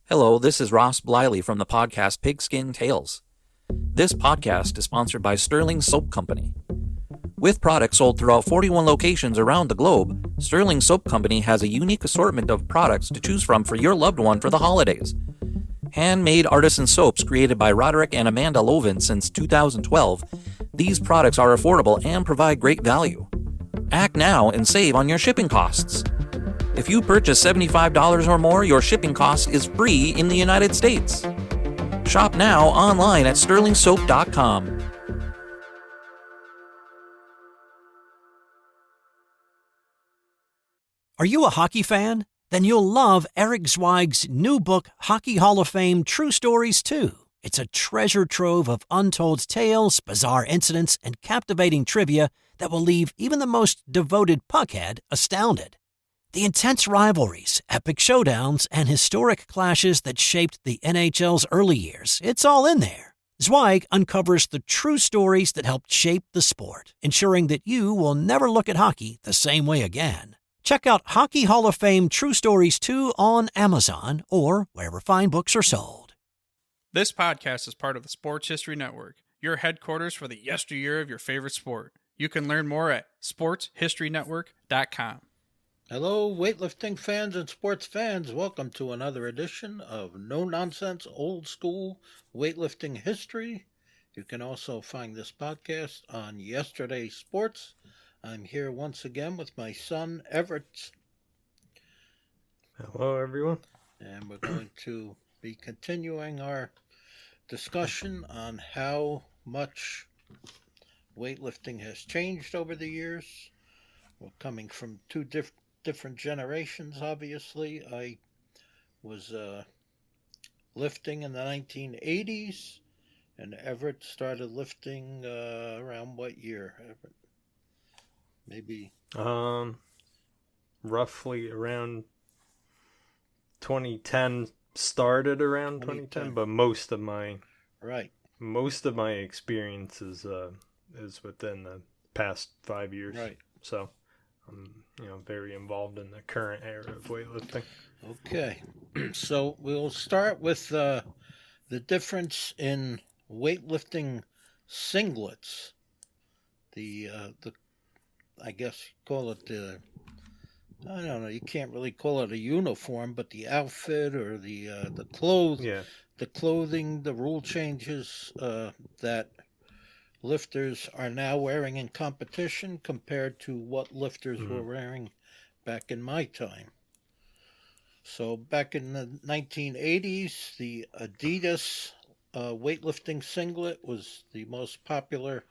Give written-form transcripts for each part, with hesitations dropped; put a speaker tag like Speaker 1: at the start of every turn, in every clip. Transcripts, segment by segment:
Speaker 1: Hello, this is Ross Bliley from the podcast Pigskin Tales. This podcast is sponsored by Sterling Soap Company. With products sold throughout 41 locations around the globe, Sterling Soap Company has a unique assortment of products to choose from for your loved one for the holidays. Handmade artisan soaps created by Roderick and Amanda Lovin since 2012, these products are affordable and provide great value. Act now and save on your shipping costs. If you purchase $75 or more, your shipping cost is free in the United States. Shop now online at sterlingsoap.com.
Speaker 2: Are you a hockey fan? Then you'll love Eric Zweig's new book, Hockey Hall of Fame True Stories 2. It's a treasure trove of untold tales, bizarre incidents, and captivating trivia that will leave even the most devoted puckhead astounded. The intense rivalries, epic showdowns, and historic clashes that shaped the NHL's early years, it's all in there. Zweig uncovers the true stories that helped shape the sport, ensuring that you will never look at hockey the same way again. Check out Hockey Hall of Fame True Stories 2 on Amazon or wherever fine books are sold.
Speaker 3: This podcast is part of the Sports History Network, your headquarters for the yesteryear of your favorite sport. You can learn more at sportshistorynetwork.com.
Speaker 4: Hello, weightlifting fans and sports fans. Welcome to another edition of No Nonsense Old School Weightlifting History. You can also find this podcast on Yesterday Sports. I'm here once again with my son, Everett.
Speaker 5: Hello, everyone.
Speaker 4: And we're going to be continuing our discussion on how much weightlifting has changed over the years. We're coming from two different generations, obviously. I was lifting in the 1980s, and Everett started lifting around what year, Everett? Maybe
Speaker 5: roughly around 2010. Started around 2010, but most of my experience is within the past 5 years.
Speaker 4: Right.
Speaker 5: So I'm very involved in the current era of weightlifting.
Speaker 4: Okay, so we'll start with the difference in weightlifting singlets. The I guess call it I don't know. You can't really call it a uniform, but the outfit or the clothes, the clothing, the rule changes that lifters are now wearing in competition compared to what lifters were wearing back in my time. So back in the 1980s, the Adidas weightlifting singlet was the most popular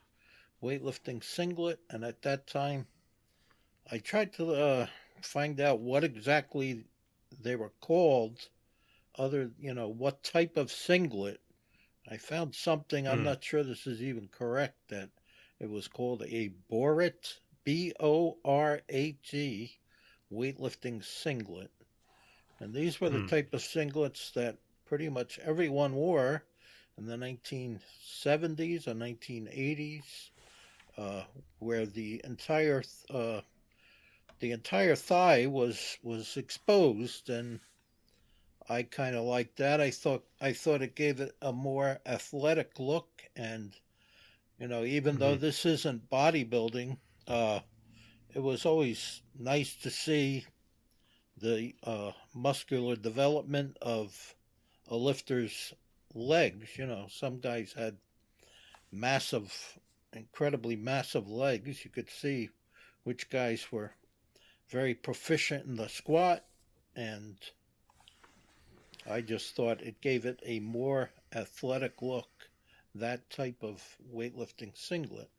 Speaker 4: weightlifting singlet, and at that time I tried to find out what exactly they were called, what type of singlet. I found something, I'm not sure this is even correct, that it was called a Borat, B-O-R-A-T, weightlifting singlet. And these were the type of singlets that pretty much everyone wore in the 1970s and 1980s, where the entire thigh was exposed, and I kind of liked that. I thought it gave it a more athletic look, and even though this isn't bodybuilding, it was always nice to see the muscular development of a lifter's legs. Some guys had incredibly massive legs. You could see which guys were very proficient in the squat, and I just thought it gave it a more athletic look, that type of weightlifting singlet.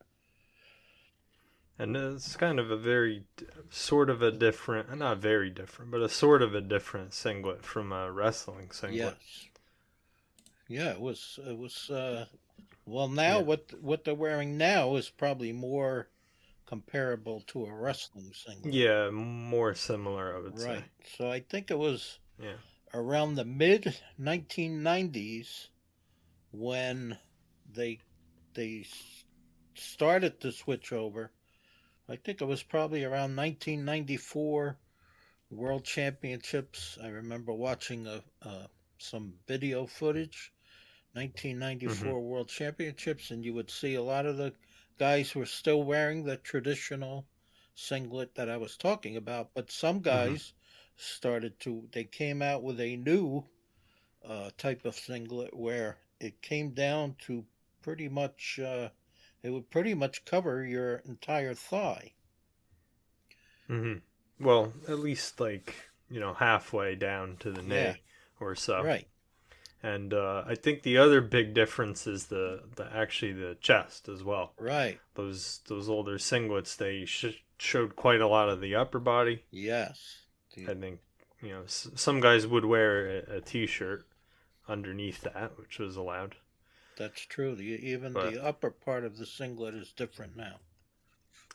Speaker 5: And it's kind of a very sort of a different, not very different, but a sort of a different singlet from a wrestling singlet.
Speaker 4: Yes. Yeah, it was well, now what they're wearing now is probably more comparable to a wrestling singlet.
Speaker 5: Yeah, more similar, I would say.
Speaker 4: Right. So I think it was around the mid 1990s when they started to switch over. I think it was probably around 1994 World Championships. I remember watching some video footage, 1994 World Championships, and you would see a lot of the guys were still wearing the traditional singlet that I was talking about, but some guys they came out with a new type of singlet where it came down to pretty much, it would pretty much cover your entire thigh.
Speaker 5: Well, at least like, halfway down to the knee or so.
Speaker 4: Right.
Speaker 5: And I think the other big difference is the chest as well.
Speaker 4: Right.
Speaker 5: Those older singlets, they showed quite a lot of the upper body.
Speaker 4: Yes.
Speaker 5: I think, some guys would wear a t-shirt underneath that, which was allowed.
Speaker 4: That's true. The upper part of the singlet is different now.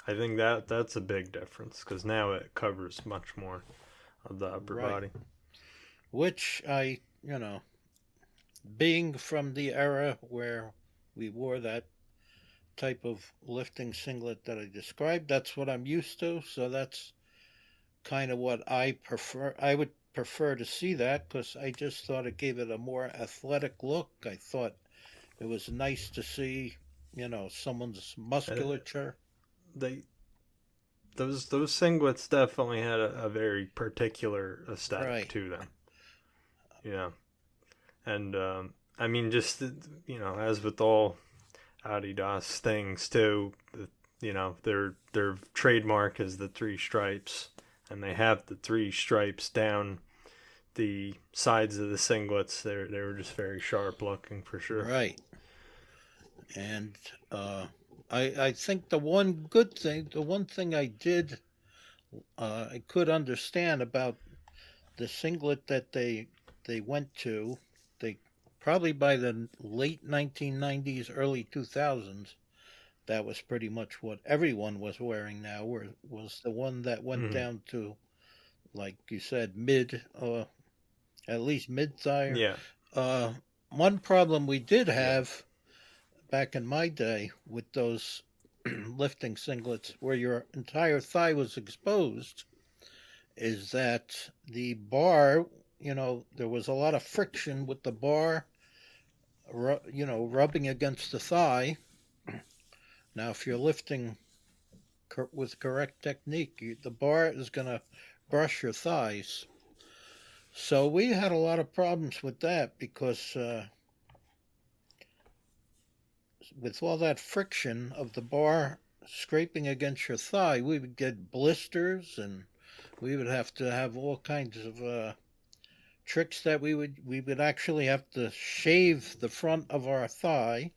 Speaker 5: I think that's a big difference because now it covers much more of the upper body.
Speaker 4: Which being from the era where we wore that type of lifting singlet that I described, that's what I'm used to. So that's kind of what I prefer. I would prefer to see that because I just thought it gave it a more athletic look. I thought it was nice to see, someone's musculature.
Speaker 5: Those singlets definitely had a very particular aesthetic to them. Yeah. And I mean, just as with all Adidas things too, their trademark is the 3 stripes, and they have the 3 stripes down the sides of the singlets. They were just very sharp looking for sure.
Speaker 4: Right. And I think the one thing I could understand about the singlet that they went to, they probably by the late 1990s, early 2000s, that was pretty much what everyone was wearing now, was the one that went down to, like you said, at least mid-thigh.
Speaker 5: Yeah.
Speaker 4: One problem we did have back in my day with those lifting singlets where your entire thigh was exposed is that the bar, there was a lot of friction with the bar, rubbing against the thigh. Now, if you're lifting with correct technique, the bar is going to brush your thighs. So we had a lot of problems with that because with all that friction of the bar scraping against your thigh, we would get blisters, and we would have to have all kinds of tricks that we would actually have to shave the front of our thigh,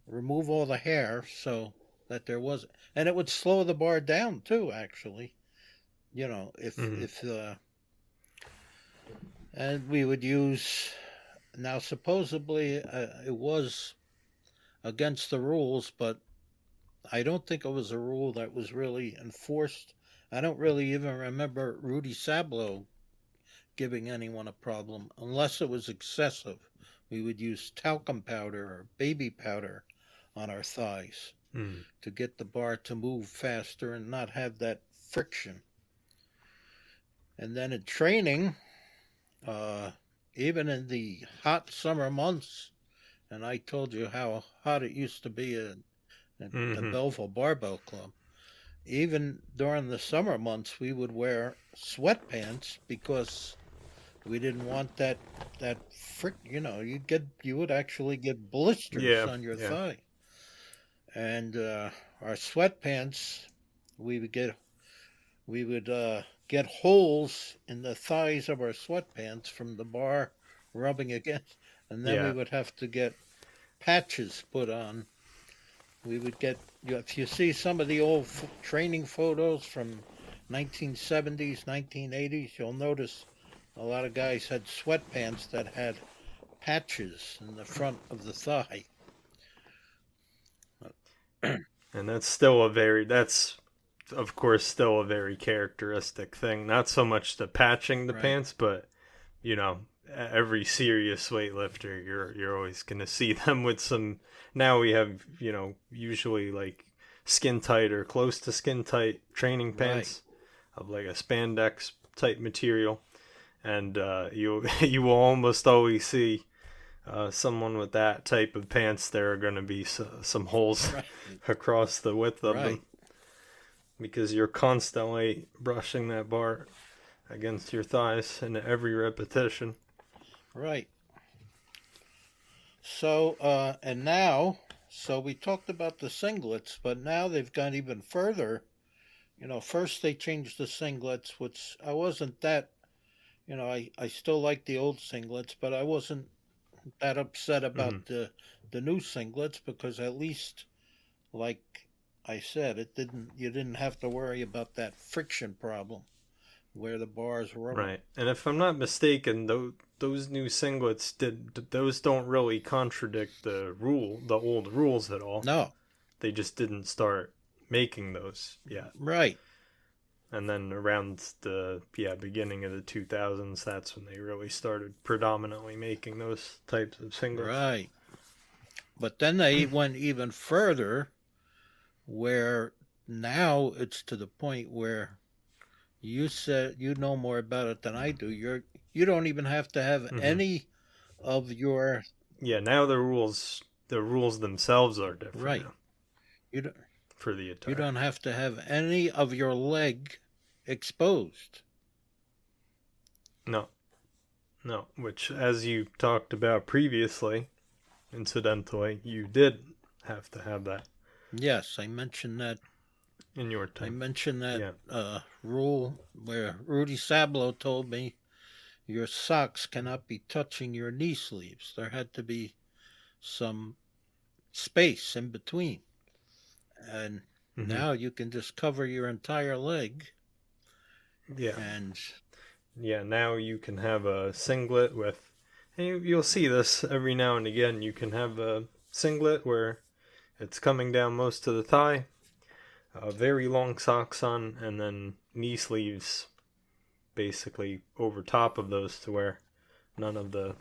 Speaker 4: remove all the hair so that there wasn't, and it would slow the bar down too, actually. And we would use, now supposedly it was against the rules, but I don't think it was a rule that was really enforced. I don't really even remember Rudy Sablo giving anyone a problem unless it was excessive. We would use talcum powder or baby powder on our thighs to get the bar to move faster and not have that friction. And then in training, even in the hot summer months, and I told you how hot it used to be at the Belleville Barbell Club. Even during the summer months, we would wear sweatpants because we didn't want that you would actually get blisters on your thigh. And our sweatpants, we would get holes in the thighs of our sweatpants from the bar rubbing against, and then we would have to get patches put on. We would get, if you see some of the old training photos from 1970s, 1980s, you'll notice a lot of guys had sweatpants that had patches in the front of the thigh.
Speaker 5: And that's of course still a very characteristic thing. Not so much the patching the pants, but every serious weightlifter, you're always going to see them with some. Now we have usually like skin tight or close to skin tight training pants of like a spandex type material, and you you will almost always see someone with that type of pants. There are going to be some holes across the width of them, because you're constantly brushing that bar against your thighs in every repetition.
Speaker 4: Right. So, and now, so we talked about the singlets, but now they've gone even further. You know, first they changed the singlets, which I wasn't that, you know, I still like the old singlets, but I wasn't that upset about the new singlets, because at least, like I said, you didn't have to worry about that friction problem where the bars were.
Speaker 5: Right. And if I'm not mistaken, those new singlets those don't really contradict the old rules at all.
Speaker 4: No.
Speaker 5: They just didn't start making those yet.
Speaker 4: Right.
Speaker 5: And then around the beginning of the 2000s, that's when they really started predominantly making those types of singlets.
Speaker 4: Right. But then they went even further, where now it's to the point where you said you know more about it than I do. You don't even have to have any of your.
Speaker 5: Yeah, now the rules themselves are different.
Speaker 4: Right.
Speaker 5: Now.
Speaker 4: You don't.
Speaker 5: For the attire.
Speaker 4: You don't have to have any of your leg exposed.
Speaker 5: No, which, as you talked about previously, incidentally, you did have to have that.
Speaker 4: Yes, I mentioned that.
Speaker 5: In your time.
Speaker 4: I mentioned that rule where Rudy Sablo told me your socks cannot be touching your knee sleeves. There had to be some space in between. And now you can just cover your entire leg.
Speaker 5: Yeah.
Speaker 4: And
Speaker 5: now you can have a singlet with, and you'll see this every now and again, you can have a singlet where it's coming down most to the thigh, very long socks on, and then knee sleeves basically over top of those to where none of the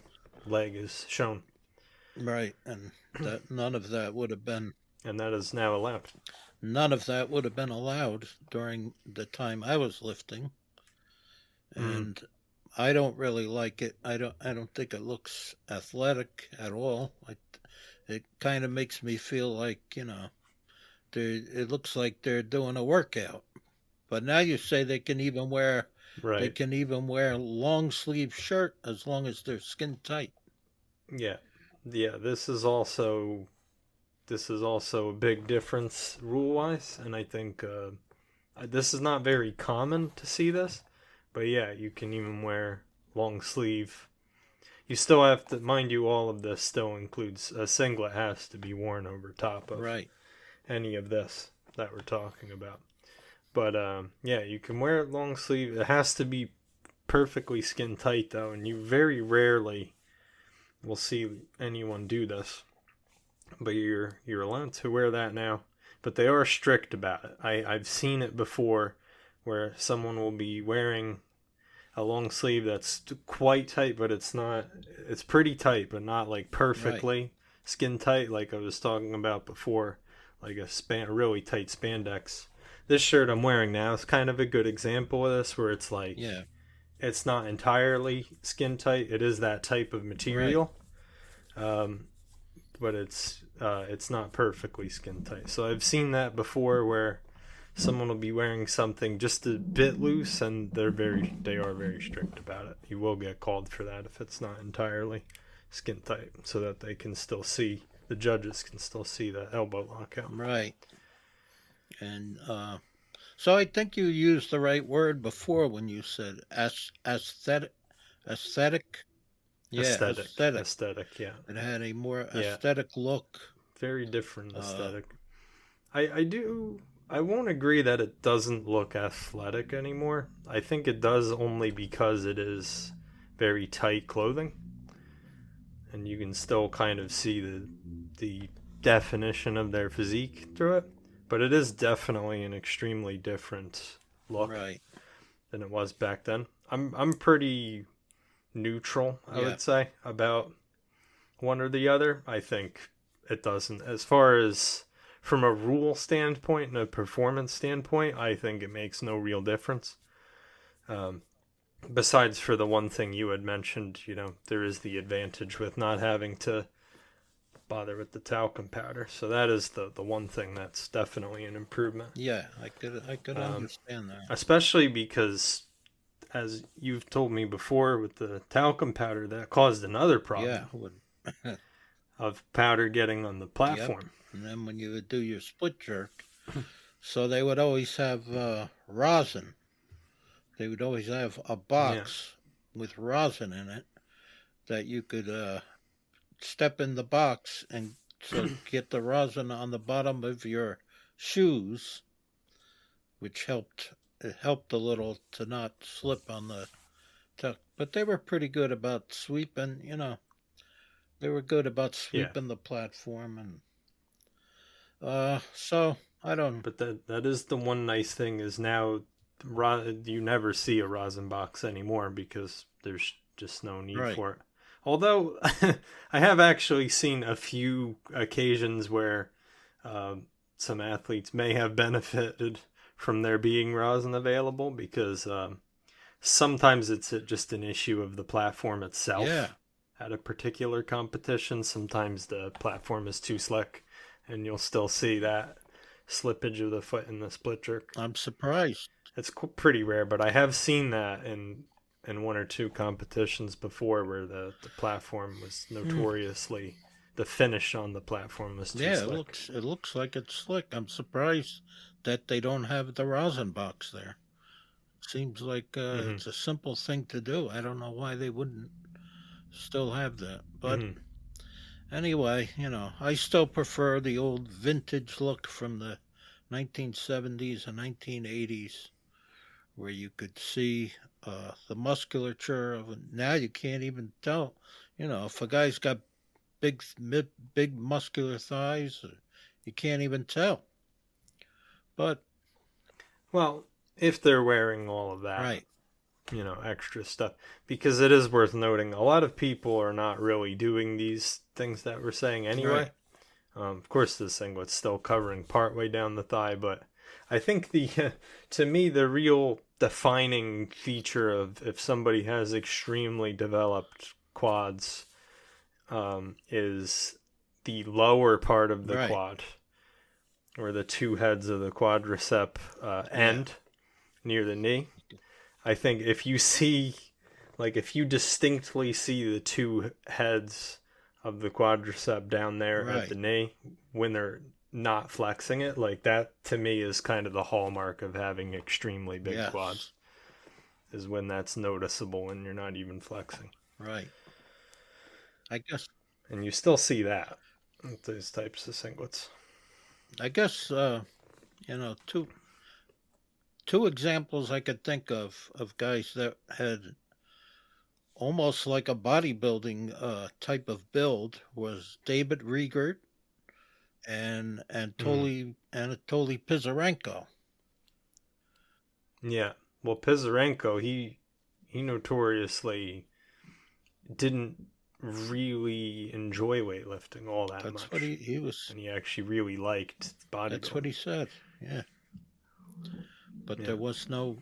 Speaker 5: leg is shown.
Speaker 4: Right, and none of that would have been.
Speaker 5: And that is now allowed.
Speaker 4: None of that would have been allowed during the time I was lifting, and I don't really like it. I don't think it looks athletic at all. It kind of makes me feel like, you know, it looks like they're doing a workout. But now you say they can even wear long sleeve shirt as long as they're skin tight.
Speaker 5: Yeah. This is also a big difference rule wise, and I think this is not very common to see this, but yeah, you can even wear long sleeve. You still have to, mind you, all of this still includes a singlet has to be worn over top of any of this that we're talking about. But you can wear it long sleeve. It has to be perfectly skin tight though, and you very rarely will see anyone do this. But you're allowed to wear that now. But they are strict about it. I've seen it before where someone will be wearing a long sleeve that's quite tight, but it's pretty tight, but not like perfectly skin tight like I was talking about before, like a really tight spandex. This shirt I'm wearing now is kind of a good example of this, where it's like, it's not entirely skin tight. It is that type of material. But it's not perfectly skin tight. So I've seen that before where someone will be wearing something just a bit loose, and they are very strict about it. You will get called for that if it's not entirely skin tight, so that they can still see, the judges can still see the elbow lockout.
Speaker 4: Right. And so I think you used the right word before when you said aesthetic. Yeah,
Speaker 5: aesthetic, yeah.
Speaker 4: It had a more aesthetic look.
Speaker 5: Very different aesthetic. I won't agree that it doesn't look athletic anymore. I think it does only because it is very tight clothing. And you can still kind of see the definition of their physique through it. But it is definitely an extremely different look than it was back then. I'm pretty neutral, I would say, about one or the other. I think it doesn't. As far as from a rule standpoint and a performance standpoint, I think it makes no real difference. besides for the one thing you had mentioned, there is the advantage with not having to bother with the talcum powder. So that is the one thing that's definitely an improvement.
Speaker 4: Yeah, I could understand that.
Speaker 5: Especially because, as you've told me before, with the talcum powder, that caused another problem.
Speaker 4: Yeah.
Speaker 5: Of powder getting on the platform.
Speaker 4: Yep. And then when you would do your split jerk, so they would always have rosin. They would always have a box with rosin in it that you could step in the box and so get the rosin on the bottom of your shoes, which helped a little to not slip on the tuck. But they were pretty good about sweeping, they were good about sweeping the platform. And so I don't.
Speaker 5: But that is the one nice thing is now you never see a rosin box anymore because there's just no need for it. Although I have actually seen a few occasions where some athletes may have benefited from there being rosin available because sometimes it's just an issue of the platform itself.
Speaker 4: Yeah.
Speaker 5: At a particular competition, sometimes the platform is too slick and you'll still see that slippage of the foot in the split jerk.
Speaker 4: I'm surprised.
Speaker 5: It's pretty rare, but I have seen that in one or two competitions before where the platform was notoriously the finish on the platform was too slick.
Speaker 4: It looks like it's slick. I'm surprised that they don't have the rosin box there. Seems like it's a simple thing to do. I don't know why they wouldn't still have that. But anyway, I still prefer the old vintage look from the 1970s and 1980s where you could see the musculature of it. Now you can't even tell, if a guy's got big muscular thighs, you can't even tell. But
Speaker 5: well, if they're wearing all of that,
Speaker 4: right.
Speaker 5: Extra stuff, because it is worth noting a lot of people are not really doing these things that we're saying anyway. Right. Of course, this singlet's still covering partway down the thigh, but I think to me, the real defining feature of if somebody has extremely developed quads is the lower part of the quad, or the two heads of the quadricep end near the knee. I think if you distinctly see the two heads of the quadricep down there at the knee when they're not flexing it, like that to me is kind of the hallmark of having extremely big quads, is when that's noticeable and you're not even flexing. Right.
Speaker 4: I guess.
Speaker 5: And you still see that with these types of singlets.
Speaker 4: I guess, two examples I could think of guys that had almost like a bodybuilding type of build was David Riegert and Anatoly Pisarenko.
Speaker 5: Yeah. Well, Pisarenko, he notoriously didn't really enjoy weightlifting all that much.
Speaker 4: That's what he was.
Speaker 5: And he actually really liked bodybuilding.
Speaker 4: That's what he said. Yeah. But there wasn't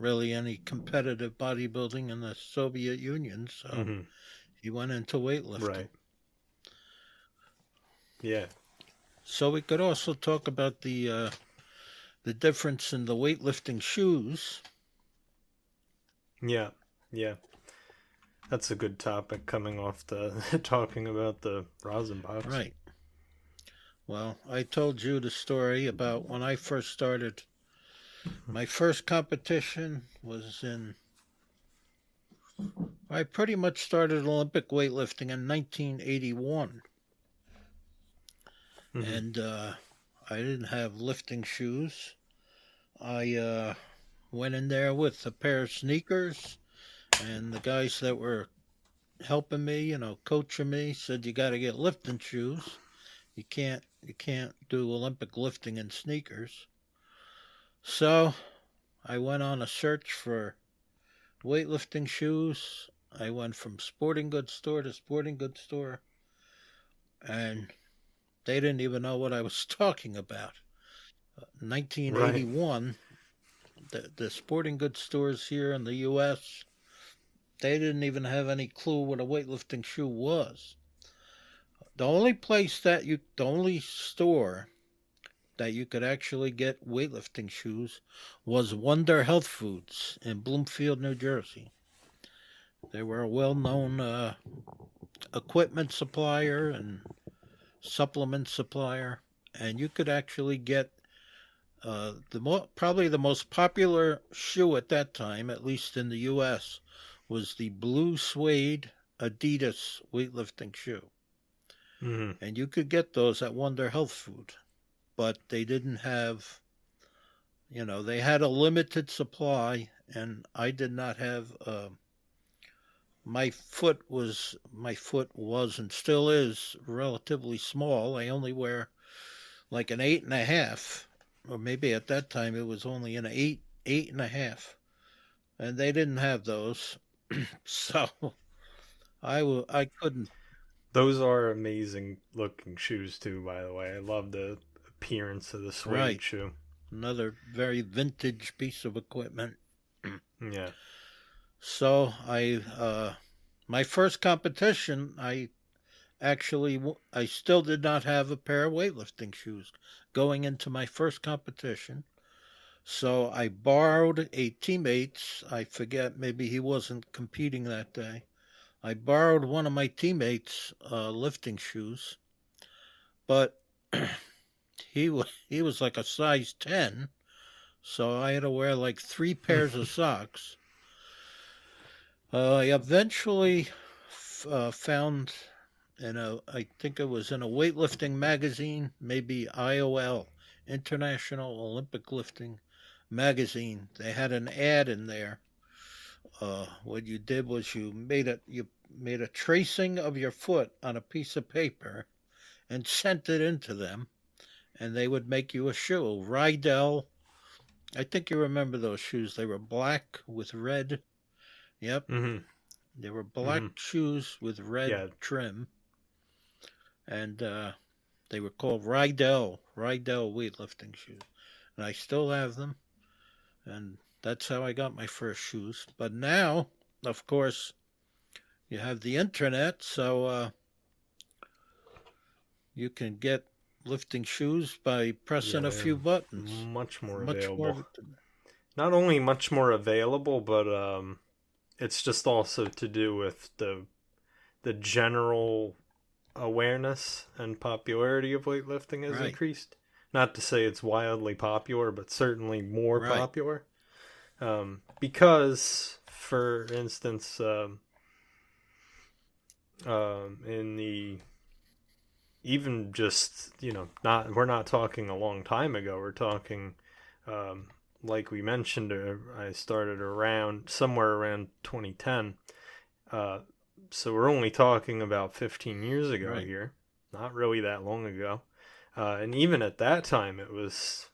Speaker 4: really any competitive bodybuilding in the Soviet Union, so he went into weightlifting.
Speaker 5: Right. Yeah.
Speaker 4: So we could also talk about the difference in the weightlifting shoes.
Speaker 5: Yeah. Yeah. That's a good topic coming off talking about the rosin box.
Speaker 4: Right. Well, I told you the story about when I first started. My first competition was I pretty much started Olympic weightlifting in 1981. And I didn't have lifting shoes. I went in there with a pair of sneakers, and the guys that were helping me, coaching me, said you got to get lifting shoes. You can't do Olympic lifting in sneakers. So I went on a search for weightlifting shoes. I went from sporting goods store to sporting goods store, and they didn't even know what I was talking about. 1981, the sporting goods stores here in the U.S., they didn't even have any clue what a weightlifting shoe was. The only store that you could actually get weightlifting shoes was Wonder Health Foods in Bloomfield, New Jersey. They were a well-known equipment supplier and supplement supplier, and you could actually get probably the most popular shoe at that time, at least in the U.S., was the blue suede Adidas weightlifting shoe.
Speaker 5: Mm-hmm.
Speaker 4: And you could get those at Wonder Health Food, but they didn't have, they had a limited supply, and I did not have, my foot was and still is relatively small. I only wear like an 8.5, or maybe at that time it was only an 8.5, and they didn't have those. So I couldn't.
Speaker 5: Those are amazing looking shoes too, by the way. I love the appearance of the suede shoe.
Speaker 4: Another very vintage piece of equipment.
Speaker 5: Yeah.
Speaker 4: So my first competition, I still did not have a pair of weightlifting shoes going into my first competition. So I borrowed a teammate's, I forget, maybe he wasn't competing that day. I borrowed one of my teammates' lifting shoes, but he was like a size 10, so I had to wear like 3 pairs of socks. I eventually found I think it was in a weightlifting magazine, maybe IOL, International Olympic Lifting magazine. They had an ad in there. What you did was you made a tracing of your foot on a piece of paper and sent it into them, and they would make you a shoe. Rydell, I think you remember those shoes. They were black with red. Yep.
Speaker 5: Mm-hmm.
Speaker 4: They were black shoes with red trim, and they were called Rydell weightlifting shoes, and I still have them, and that's how I got my first shoes. But now, of course, you have the internet, so you can get lifting shoes by pressing a few buttons.
Speaker 5: Much more available. Not only much more available, but it's just also to do with the general awareness and popularity of weightlifting has increased. Not to say it's wildly popular, but certainly more popular. Because, for instance, in the even just we're not talking a long time ago. We're talking like we mentioned. I started somewhere around 2010. So we're only talking about 15 years ago here. Not really that long ago. And even at that time, it was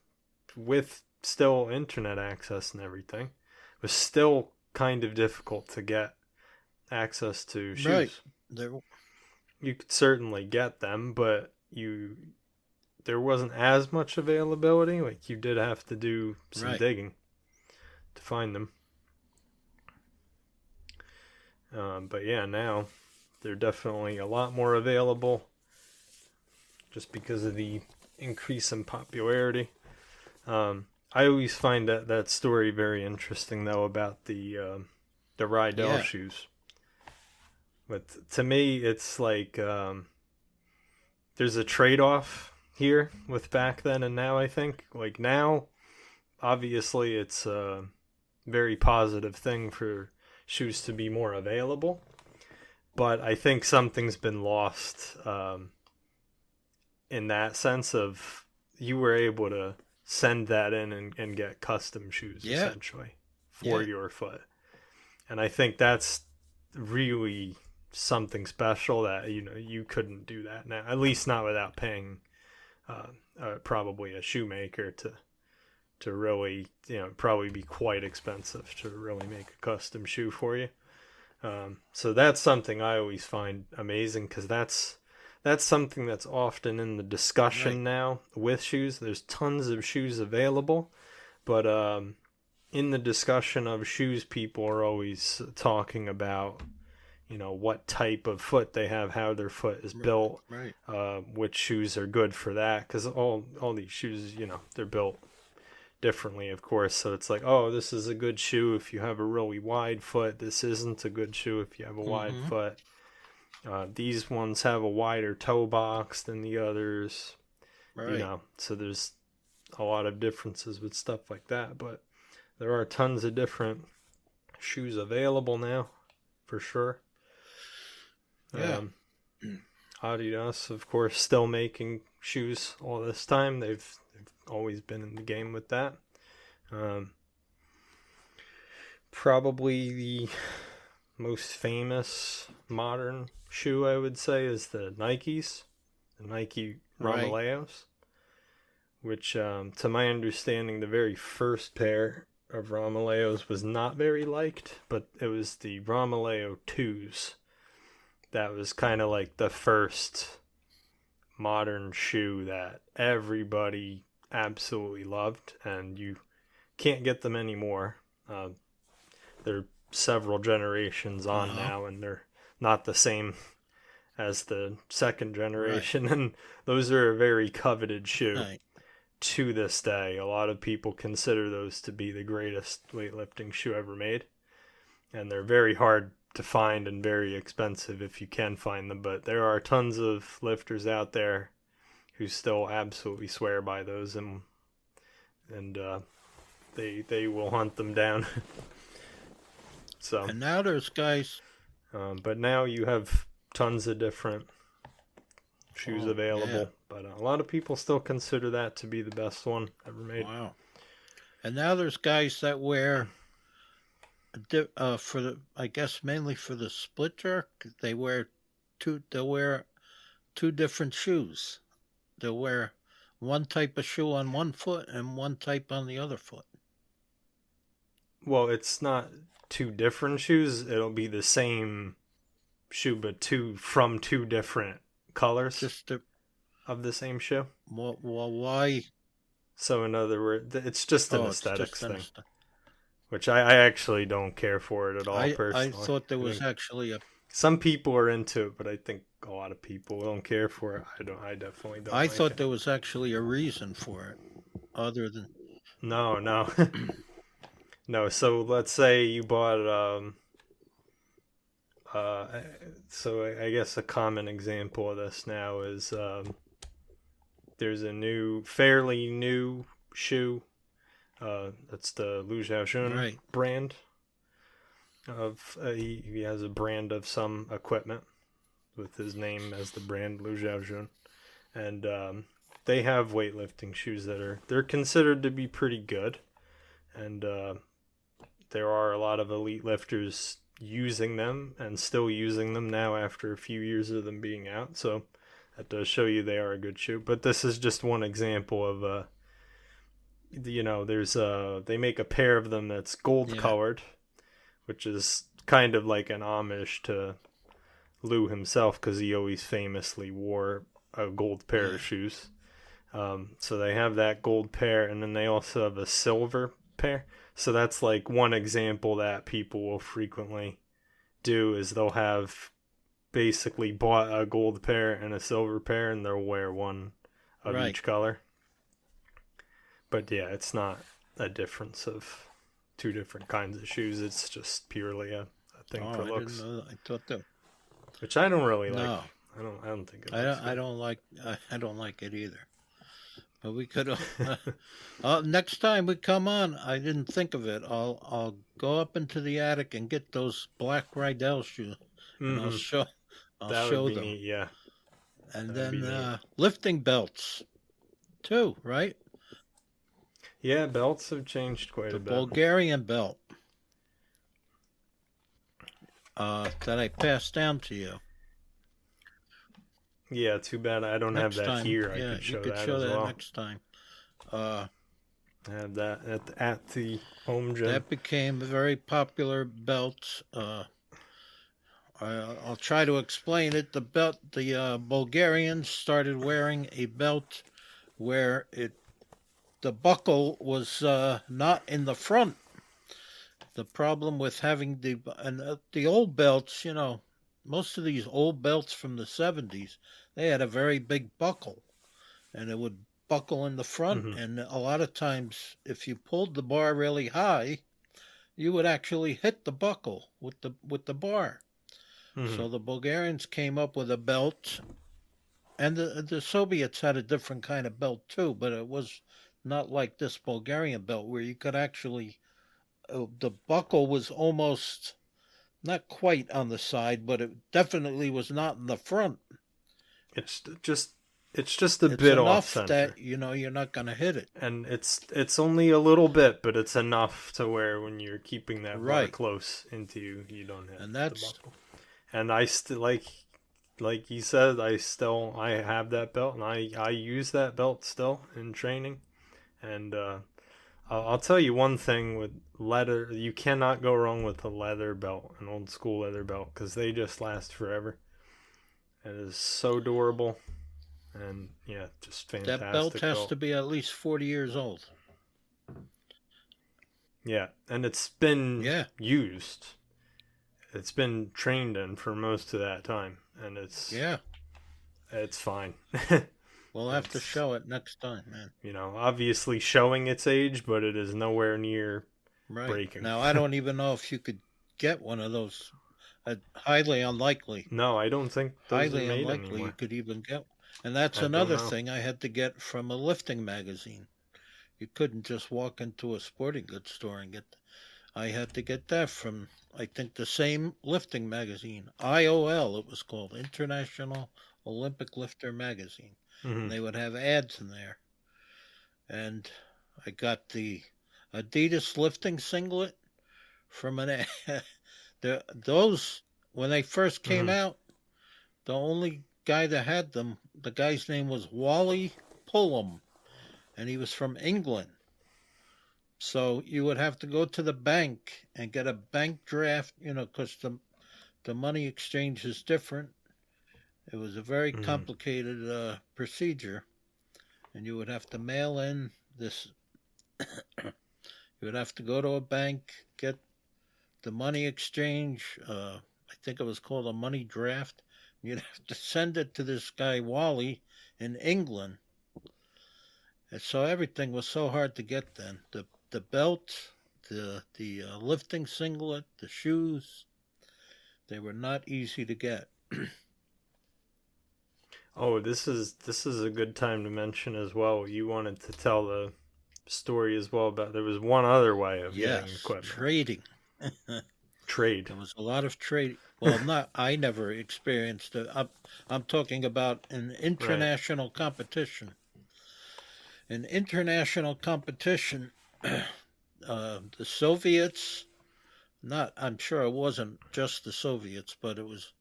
Speaker 5: with still internet access and everything. It was still kind of difficult to get access to shoes.
Speaker 4: Right.
Speaker 5: You could certainly get them, but there wasn't as much availability. Like, you did have to do some digging to find them. But yeah, now they're definitely a lot more available just because of the increase in popularity. I always find that story very interesting, though, about the Rydell shoes. But to me, it's like there's a trade-off here with back then and now, I think. Like, now, obviously, it's a very positive thing for shoes to be more available. But I think something's been lost in that sense of you were able to send that in and get custom shoes, essentially, for your foot. And I think that's really something special that you couldn't do that now, at least not without paying probably a shoemaker to really, probably be quite expensive to really make a custom shoe for you. So that's something I always find amazing, because that's something that's often in the discussion now with shoes. There's tons of shoes available, but in the discussion of shoes, people are always talking about, what type of foot they have, how their foot is built,
Speaker 4: right.
Speaker 5: Which shoes are good for that, because all these shoes, they're built differently, of course. So it's like, oh, this is a good shoe if you have a really wide foot. This isn't a good shoe if you have a wide foot. These ones have a wider toe box than the others. Right. So there's a lot of differences with stuff like that, but there are tons of different shoes available now, for sure.
Speaker 4: Yeah.
Speaker 5: Adidas, of course, still making shoes all this time. They've always been in the game with that. Probably the most famous modern shoe, I would say, is the Nikes, the Nike Romaleos, which, to my understanding, the very first pair of Romaleos was not very liked, but it was the Romaleo 2s. That was kind of like the first modern shoe that everybody absolutely loved, and you can't get them anymore. They're several generations on now, and they're not the same as the second generation, and those are a very coveted shoe. To this day, a lot of people consider those to be the greatest weightlifting shoe ever made, and they're very hard to find and very expensive if you can find them, but there are tons of lifters out there who still absolutely swear by those, and they will hunt them down. So,
Speaker 4: and now there's guys,
Speaker 5: but now you have tons of different shoes available, but a lot of people still consider that to be the best one ever made.
Speaker 4: Wow. And now there's guys that wear for the, I guess mainly for the split jerk, they'll wear two different shoes. They'll wear one type of shoe on one foot and one type on the other foot.
Speaker 5: Well, it's not two different shoes, it'll be the same shoe, but from two different colors of the same shoe.
Speaker 4: Well, why?
Speaker 5: So in other words, it's just an aesthetics thing, which I actually don't care for it at all, personally.
Speaker 4: I thought there was actually
Speaker 5: some people are into it, but I think a lot of people don't care for it. I definitely don't.
Speaker 4: I thought there was actually a reason for it, other than
Speaker 5: no. No, so let's say you bought so I guess a common example of this now is there's a fairly new shoe. That's the Liu Xiaojun brand. He has a brand of some equipment with his name as the brand Liu Xiaojun, and they have weightlifting shoes they're considered to be pretty good, and there are a lot of elite lifters using them and still using them now after a few years of them being out. So that does show you they are a good shoe. But this is just one example of, they make a pair of them that's gold colored, which is kind of like an homage to Lou himself, because he always famously wore a gold pair of shoes. So they have that gold pair, and then they also have a silver pair. So that's like one example that people will frequently do, is they'll have basically bought a gold pair and a silver pair, and they'll wear one of each color. But yeah, it's not a difference of two different kinds of shoes. It's just purely a thing for looks.
Speaker 4: I didn't know that. I thought that.
Speaker 5: Which I don't really like.
Speaker 4: No.
Speaker 5: I don't think it
Speaker 4: I don't like it either. But we could next time we come on, I didn't think of it. I'll go up into the attic and get those black Rydell shoes, and I'll show them.
Speaker 5: Neat, yeah.
Speaker 4: And then lifting belts too, right?
Speaker 5: Yeah, belts have changed quite a bit.
Speaker 4: The Bulgarian belt that I passed down to you.
Speaker 5: Yeah, too bad I don't have that here.
Speaker 4: Yeah,
Speaker 5: I could show
Speaker 4: you could
Speaker 5: that
Speaker 4: show
Speaker 5: as
Speaker 4: that
Speaker 5: well.
Speaker 4: next time.
Speaker 5: I have that at the home gym.
Speaker 4: That became a very popular belt. I'll try to explain it. The belt, the Bulgarians started wearing a belt where the buckle was not in the front the problem with having the old belts, most of these old belts from the 70s, they had a very big buckle, and it would buckle in the front.
Speaker 5: Mm-hmm.
Speaker 4: And a lot of times, if you pulled the bar really high, you would actually hit the buckle with the bar.
Speaker 5: Mm-hmm.
Speaker 4: So the Bulgarians came up with a belt, and the Soviets had a different kind of belt too, but it was not like this Bulgarian belt where you could actually the buckle was almost not quite on the side, but it definitely was not in the front.
Speaker 5: It's just a bit off center.
Speaker 4: That you're not going to hit it,
Speaker 5: and it's only a little bit, but it's enough to where when you're keeping that bar close into you don't hit the buckle. And I still like you said, I have that belt, and I use that belt still in training. And I'll tell you one thing with leather: you cannot go wrong with a leather belt, an old school leather belt, because they just last forever. It is so durable, and yeah, just fantastic.
Speaker 4: That belt has to be at least 40 years old.
Speaker 5: Yeah, and it's been used. It's been trained in for most of that time, and it's fine.
Speaker 4: We'll have to show it next time, man.
Speaker 5: Obviously showing its age, but it is nowhere near breaking.
Speaker 4: Now, I don't even know if you could get one of those. Highly unlikely.
Speaker 5: No, I don't think those
Speaker 4: highly
Speaker 5: are made
Speaker 4: unlikely
Speaker 5: anymore.
Speaker 4: You could even get one. And that's another thing I had to get from a lifting magazine. You couldn't just walk into a sporting goods store and get. I had to get that from, I think, the same lifting magazine, IOL. It was called International Olympic Lifter Magazine.
Speaker 5: Mm-hmm.
Speaker 4: And they would have ads in there. And I got the Adidas lifting singlet from an ad. Those, when they first came out, the only guy that had them, the guy's name was Wally Pullum, and he was from England. So you would have to go to the bank and get a bank draft, because the money exchange is different. It was a very complicated procedure, and you would have to mail in this. You would have to go to a bank, get the money exchange. I think it was called a money draft. You'd have to send it to this guy Wally in England. And so everything was so hard to get then. The belt, the lifting singlet, the shoes, they were not easy to get.
Speaker 5: Oh, this is a good time to mention as well. You wanted to tell the story as well about there was one other way of getting equipment.
Speaker 4: Trading.
Speaker 5: Trade.
Speaker 4: There was a lot of trade. Well, I never experienced it. I'm talking about an international competition. An international competition, the Soviets, I'm sure it wasn't just the Soviets, but it was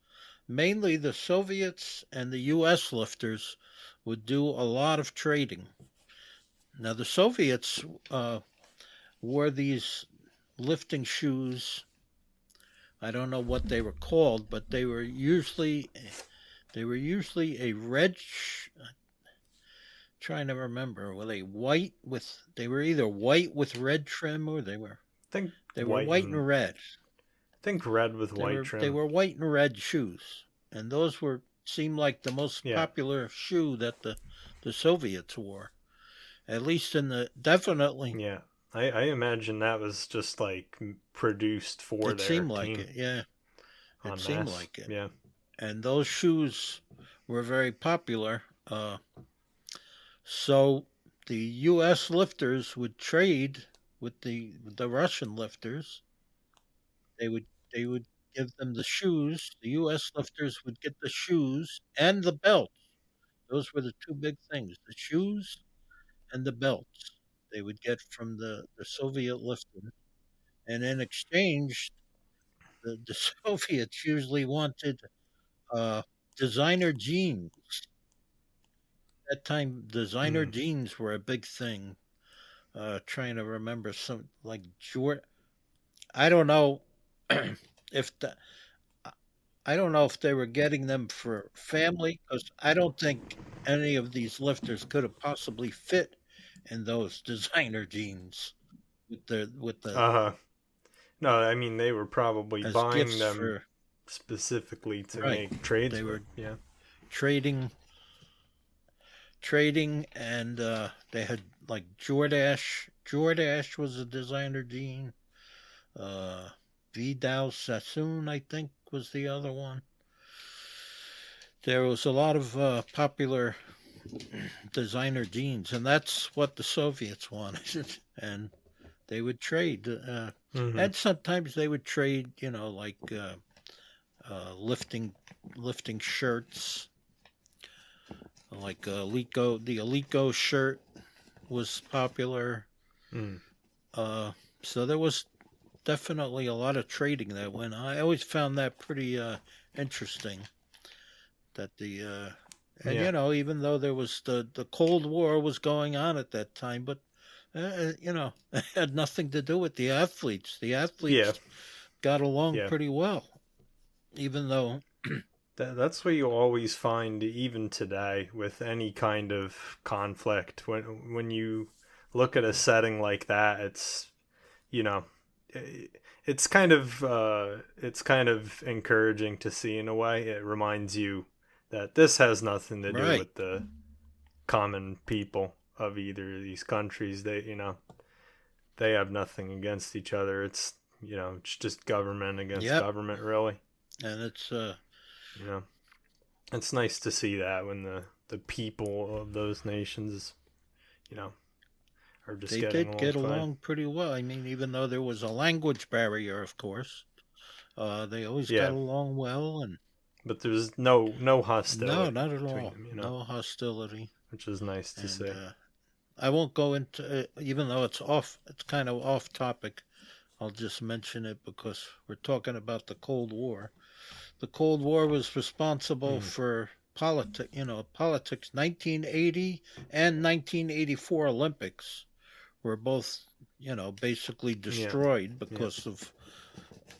Speaker 4: mainly the Soviets and the U.S. lifters would do a lot of trading. Now, the Soviets wore these lifting shoes. I don't know what they were called, but they were usually a red. Trying to remember, were they white with? They were either white with red trim, or they were.
Speaker 5: I think
Speaker 4: they were white and red.
Speaker 5: I think red with white trim.
Speaker 4: They were white and red shoes, and those seemed like the most popular shoe that the Soviets wore, at least definitely.
Speaker 5: Yeah, I imagine that was just like produced for their team.
Speaker 4: It seemed like it, yeah. It seemed like it,
Speaker 5: yeah.
Speaker 4: And those shoes were very popular. So the U.S. lifters would trade with the Russian lifters. They would give them the shoes. The U.S. lifters would get the shoes and the belts. Those were the two big things: the shoes and the belts. They would get from the Soviet lifters, and in exchange, the Soviets usually wanted designer jeans. At that time, designer jeans were a big thing. Trying to remember some like Jordan. I don't know if they were getting them for family, because I don't think any of these lifters could have possibly fit in those designer jeans with the.
Speaker 5: No, I mean they were probably
Speaker 4: as
Speaker 5: buying
Speaker 4: gifts
Speaker 5: them
Speaker 4: for
Speaker 5: specifically to
Speaker 4: right.
Speaker 5: make trades
Speaker 4: They
Speaker 5: with.
Speaker 4: were
Speaker 5: Yeah.
Speaker 4: trading, and they had like Jordache. Jordache was a designer Dean. Vidal Sassoon, I think, was the other one. There was a lot of popular designer jeans, and that's what the Soviets wanted. And they would trade, and sometimes they would trade, like lifting shirts, like the Alico shirt was popular.
Speaker 5: Mm.
Speaker 4: So there was definitely a lot of trading that went on. I always found that pretty interesting. That and
Speaker 5: Yeah.
Speaker 4: even though there was the Cold War was going on at that time, but it had nothing to do with the athletes. The
Speaker 5: Yeah.
Speaker 4: athletes got along
Speaker 5: Yeah.
Speaker 4: pretty well, even though
Speaker 5: That's what you always find even today with any kind of conflict. When you look at a setting like that, it's you know, it's kind of encouraging to see in a way. It reminds you that this has nothing to do
Speaker 4: right,
Speaker 5: with the common people of either of these countries. They have nothing against each other. It's just government against
Speaker 4: yep,
Speaker 5: government, really.
Speaker 4: and it's
Speaker 5: You know, it's nice to see that when the people of those nations, you know, are just
Speaker 4: they
Speaker 5: getting
Speaker 4: did
Speaker 5: along
Speaker 4: get
Speaker 5: fine.
Speaker 4: along pretty well. I mean, even though there was a language barrier, of course, they always got
Speaker 5: Yeah,
Speaker 4: along well, and
Speaker 5: but there's no
Speaker 4: no,
Speaker 5: hostility
Speaker 4: not at
Speaker 5: between
Speaker 4: all,
Speaker 5: them,
Speaker 4: no hostility.
Speaker 5: which is nice to
Speaker 4: And
Speaker 5: see.
Speaker 4: I won't go into even though it's kind of off topic. I'll just mention it because we're talking about the Cold War. The Cold War was responsible
Speaker 5: Mm.
Speaker 4: for politics. 1980 and 1984 Olympics were both, basically
Speaker 5: Yeah,
Speaker 4: destroyed
Speaker 5: yeah,
Speaker 4: because of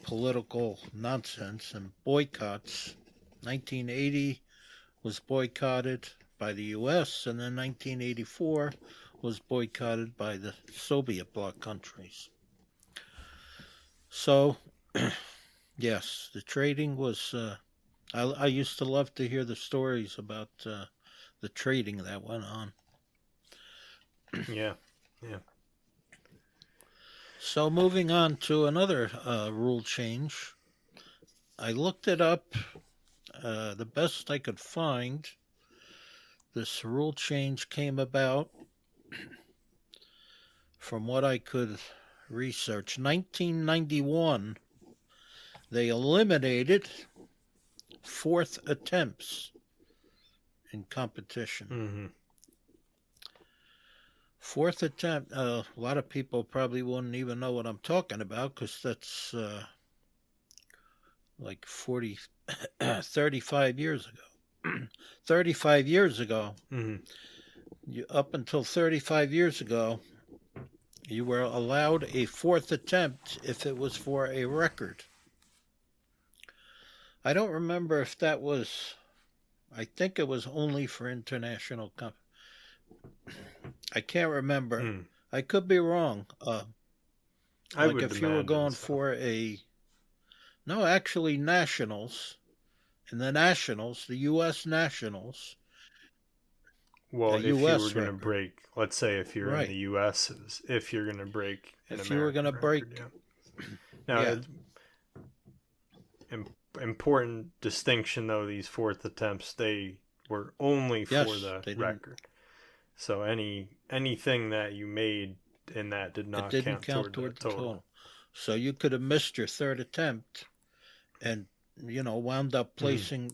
Speaker 4: political nonsense and boycotts. 1980 was boycotted by the US, and then 1984 was boycotted by the Soviet bloc countries. So, yes, the trading was. I used to love to hear the stories about the trading that went on.
Speaker 5: yeah, yeah.
Speaker 4: So, moving on to another rule change. I looked it up the best I could find. This rule change came about from what I could research. 1991, they eliminated fourth attempts in competition.
Speaker 5: Mm-hmm.
Speaker 4: Fourth attempt, a lot of people probably wouldn't even know what I'm talking about because that's like 35 years ago. 35 years ago,
Speaker 5: Mm-hmm.
Speaker 4: up until 35 years ago, you were allowed a fourth attempt if it was for a record. I don't remember if that was, I think it was only for international I can't remember.
Speaker 5: Mm.
Speaker 4: I could be wrong.
Speaker 5: I
Speaker 4: Like
Speaker 5: would
Speaker 4: if you were
Speaker 5: imagine
Speaker 4: going
Speaker 5: so.
Speaker 4: for no, actually nationals, in the nationals, the U.S. nationals,
Speaker 5: Well,
Speaker 4: a
Speaker 5: if you were
Speaker 4: U.S.
Speaker 5: going to
Speaker 4: record,
Speaker 5: break, let's say if you're in
Speaker 4: right?
Speaker 5: the U.S., if you're going to break an
Speaker 4: If you were going
Speaker 5: American
Speaker 4: to
Speaker 5: record,
Speaker 4: break,
Speaker 5: yeah. Now,
Speaker 4: yeah,
Speaker 5: important distinction though, these fourth attempts, they were only for
Speaker 4: yes,
Speaker 5: the
Speaker 4: they didn't.
Speaker 5: record. So anything that you made in that did
Speaker 4: It
Speaker 5: not
Speaker 4: didn't
Speaker 5: count
Speaker 4: count
Speaker 5: toward the
Speaker 4: toward the
Speaker 5: total.
Speaker 4: total. So you could have missed your third attempt, and wound up placing,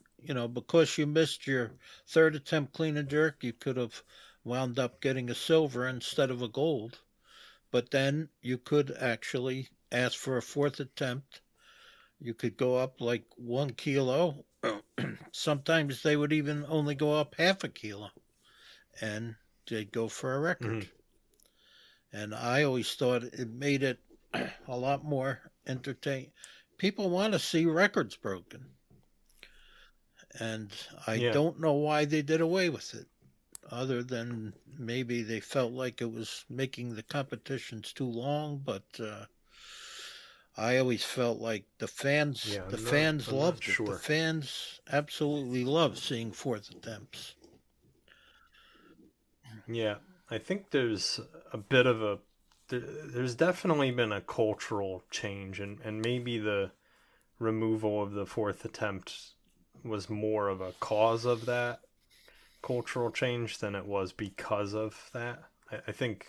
Speaker 4: because you missed your third attempt clean and jerk, you could have wound up getting a silver instead of a gold. But then you could actually ask for a fourth attempt. You could go up like 1 kilo. Sometimes they would even only go up half a kilo, and they'd go for a record.
Speaker 5: Mm-hmm.
Speaker 4: And I always thought it made it a lot more entertaining. People want to see records broken. And I
Speaker 5: Yeah.
Speaker 4: don't know why they did away with it, other than maybe they felt like it was making the competitions too long. But I always felt like the fans,
Speaker 5: Yeah,
Speaker 4: the
Speaker 5: I'm not.
Speaker 4: fans
Speaker 5: I'm not
Speaker 4: loved it. The
Speaker 5: sure.
Speaker 4: fans absolutely loved seeing fourth attempts.
Speaker 5: Yeah, I think there's a bit of a. There's definitely been a cultural change, and maybe the removal of the fourth attempt was more of a cause of that cultural change than it was because of that. I think,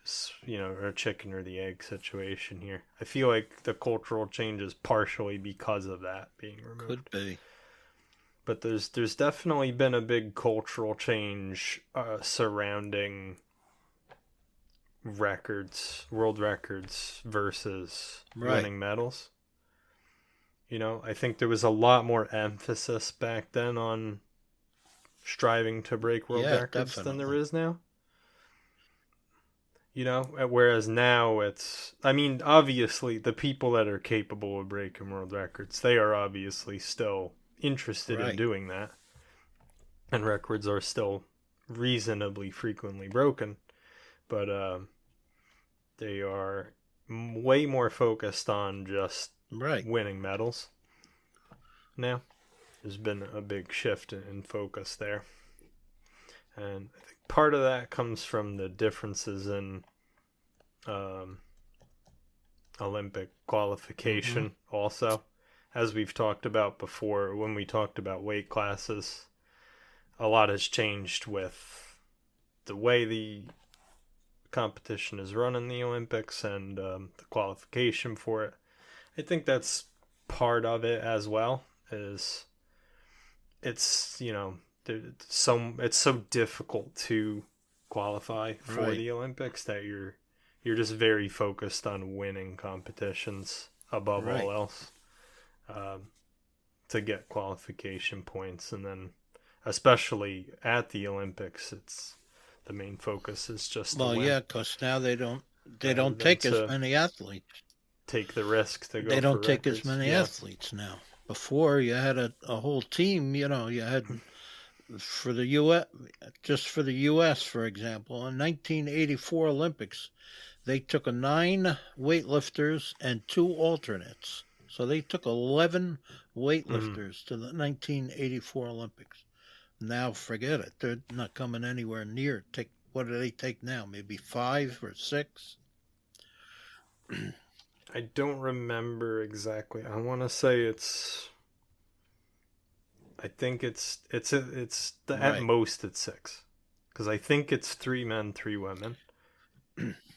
Speaker 5: a chicken or the egg situation here. I feel like the cultural change is partially because of that being removed.
Speaker 4: Could be.
Speaker 5: But there's definitely been a big cultural change surrounding world records versus winning medals. I think there was a lot more emphasis back then on striving to break world records than there is now. Whereas now obviously the people that are capable of breaking world records, they are obviously still interested in doing that. And records are still reasonably frequently broken. But they are way more focused on just winning medals now. There's been a big shift in focus there. And I think part of that comes from the differences in Olympic qualification also. As we've talked about before, when we talked about weight classes, a lot has changed with the way the competition is run in the Olympics and the qualification for it. I think that's part of it as well. Is it's so difficult to qualify for the Olympics that you're just very focused on winning competitions above all else to get qualification points. And then especially at the Olympics, it's the main focus is just to win.
Speaker 4: Yeah, because now they don't take as many athletes.
Speaker 5: Take the risk to go.
Speaker 4: They don't take as many athletes now. Before you had a whole team. You had for the U.S. just for the U.S. for example, in 1984 Olympics, they took 9 weightlifters and 2 alternates. So they took 11 weightlifters to the 1984 Olympics. Now forget it. They're not coming anywhere near. What do they take now? Maybe 5 or 6?
Speaker 5: I don't remember exactly. I want to say I think at most it's 6, because I think it's 3 men, 3 women.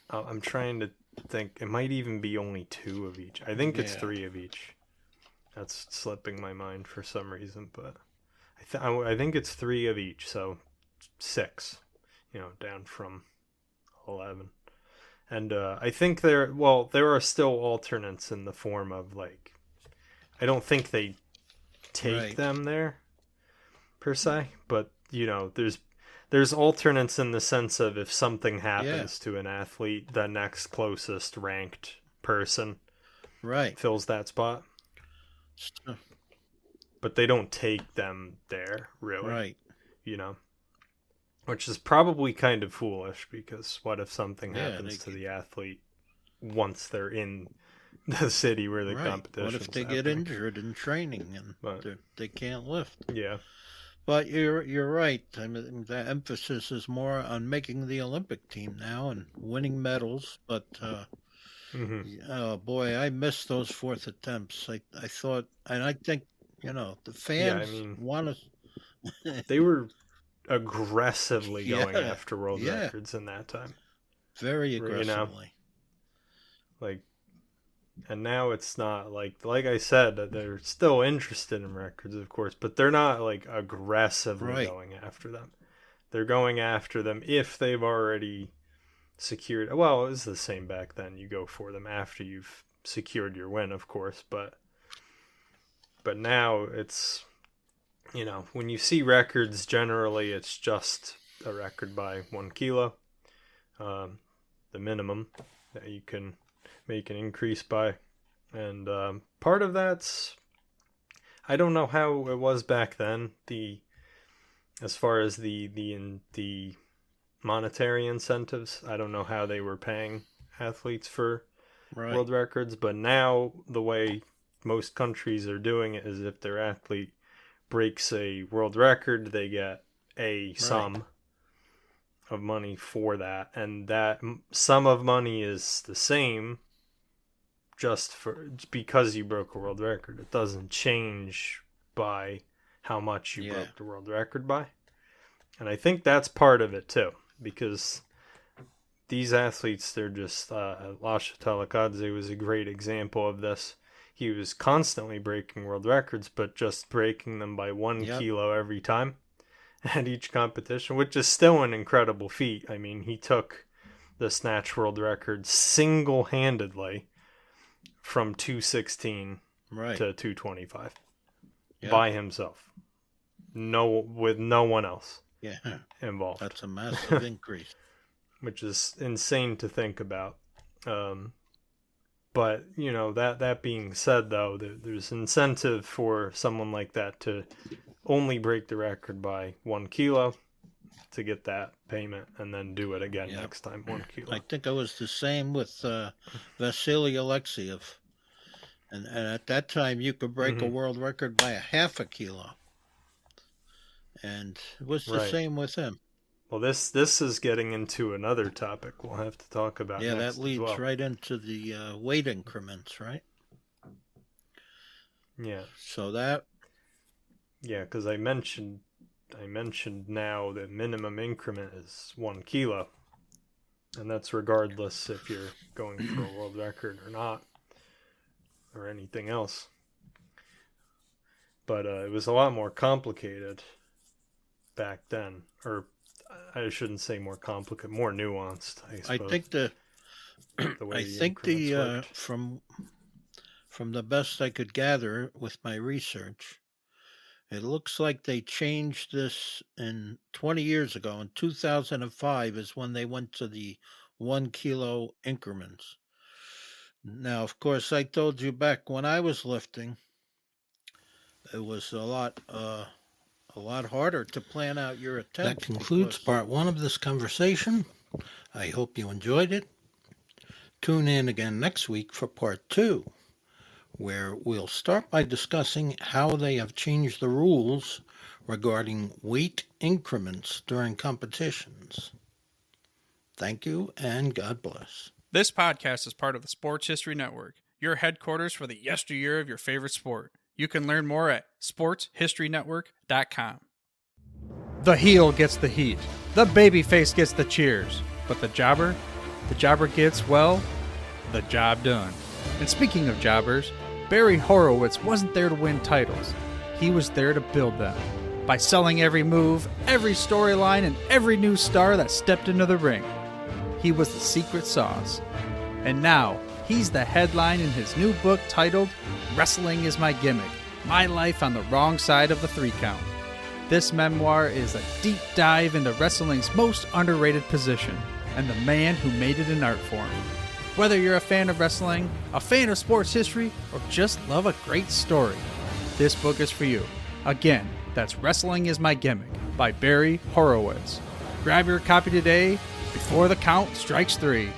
Speaker 5: I'm trying to think. It might even be only 2 of each. I think it's 3 of each. That's slipping my mind for some reason, but I think it's 3 of each. So 6, down from 11. And I think there are still alternates in the form of I don't think they take them there per se, but there's alternates in the sense of if something happens to an athlete, the next closest ranked person fills that spot. But they don't take them there, really. Which is probably kind of foolish, because what if something happens to the athlete once they're in the city where the competition is?
Speaker 4: What if they get injured in training and they can't lift?
Speaker 5: Yeah.
Speaker 4: But you're right. I mean, the emphasis is more on making the Olympic team now and winning medals. But oh boy, I missed those 4th attempts. I thought, and I think the fans want to.
Speaker 5: They were aggressively going after world records in that time.
Speaker 4: Very aggressively.
Speaker 5: And now it's not like I said, they're still interested in records, of course, but they're not aggressively going after them. They're going after them if they've already secured. Well, it was the same back then. You go for them after you've secured your win, of course, but now it's, when you see records, generally it's just a record by 1 kilo, the minimum that you can make an increase by. And part of that's, I don't know how it was back then, as far as the monetary incentives. I don't know how they were paying athletes for world records. But now the way most countries are doing it is if their athlete breaks a world record, they get a sum of money for that. And that sum of money is the same just because you broke a world record. It doesn't change by how much you broke the world record by. And I think that's part of it too, because these athletes, they're just, Lasha Talakadze was a great example of this. He was constantly breaking world records, but just breaking them by 1 kilo every time at each competition, which is still an incredible feat. I mean, he took the snatch world record single-handedly from 216 to 225 by himself, with no one else involved.
Speaker 4: That's a massive increase,
Speaker 5: which is insane to think about. But you know, that being said, though, there's incentive for someone like that to only break the record by 1 kilo to get that payment, and then do it again next time 1 kilo.
Speaker 4: I think it was the same with Vasily Alexiev. And at that time, you could break a world record by a 0.5 kilo. And it was the same with him.
Speaker 5: Well, this is getting into another topic we'll have to talk about next.
Speaker 4: That leads right into the weight increments, right?
Speaker 5: Yeah.
Speaker 4: So that...
Speaker 5: Yeah, because I mentioned now the minimum increment is 1 kilo. And that's regardless if you're going for a world record or not, or anything else. But it was a lot more complicated back then, or I shouldn't say more complicated, more nuanced, I suppose.
Speaker 4: I think the from the best I could gather with my research, it looks like they changed this 20 years ago. In 2005 is when they went to the 1 kilo increments. Now, of course, I told you back when I was lifting, it was a lot harder to plan out your attempts. That concludes part 1 of this conversation. I hope you enjoyed it. Tune in again next week for part 2, where we'll start by discussing how they have changed the rules regarding weight increments during competitions. Thank you, and God bless.
Speaker 3: This podcast is part of the Sports History Network, your headquarters for the yesteryear of your favorite sport. You can learn more at sportshistorynetwork.com. The heel gets the heat. The babyface gets the cheers. But the jobber gets, well, the job done. And speaking of jobbers, Barry Horowitz wasn't there to win titles. He was there to build them. By selling every move, every storyline, and every new star that stepped into the ring. He was the secret sauce. And now, he's the headline in his new book titled Wrestling is My Gimmick, My Life on the Wrong Side of the 3 Count. This memoir is a deep dive into wrestling's most underrated position and the man who made it an art form. Whether you're a fan of wrestling, a fan of sports history, or just love a great story, this book is for you. Again, that's Wrestling is My Gimmick by Barry Horowitz. Grab your copy today before the count strikes 3.